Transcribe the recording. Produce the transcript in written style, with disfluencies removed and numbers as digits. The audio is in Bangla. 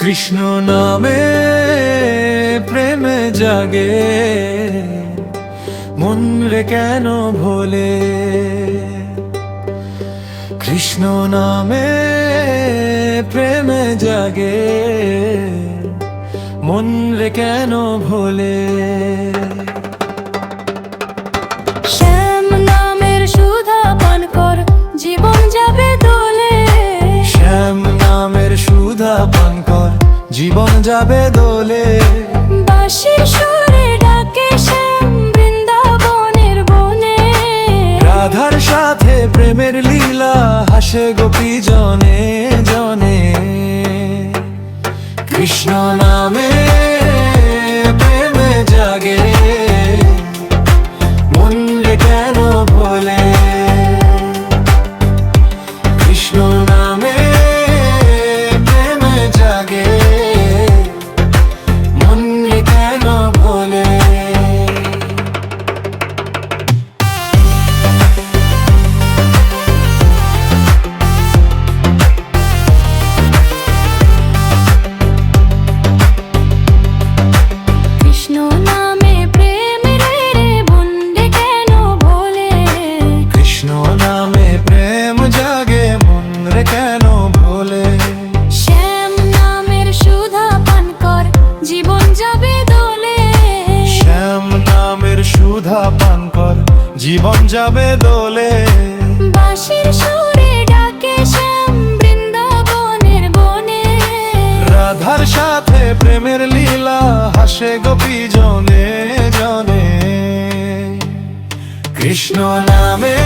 কৃষ্ণ নামে প্রেমে জাগে, মন রে কেন ভোলে। কৃষ্ণ নামে প্রেমে জাগে, মন রে কেন ভোলে। শ্যাম নামের সুধা পান কর, জীবন যাবে দোলে। শ্যাম নামের সুধা পান কর, জীবন যাবে দোলে। বাঁশির সুরে ডাকে শ্যাম বৃন্দাবনের বনে। রাধার সাথে প্রেমের লীলা হাসে গোপী জনে জনে। কৃষ্ণ নামে প্রেমে জাগে, মন রে কেন ভোলে। কৃষ্ণ নামে প্রেমে জাগে, মন রে কেন ভোলে। কৃষ্ণ নামে প্রেম রে বন্দে কেন ভোলে। কৃষ্ণ নামে প্রেম জাগে, মন রে কেন ভোলে। শ্যাম নামের সুধা পান কর, জীবন যাবে দোলে। শ্যাম নামের সুধা পান কর, জীবন যাবে দোলে। বাঁশির সুরে ডাকে শ্যাম বৃন্দাবনের বনে। রাধার সাথে প্রেমের লীলা হাসে গোপী জনে জনে। কৃষ্ণ নামে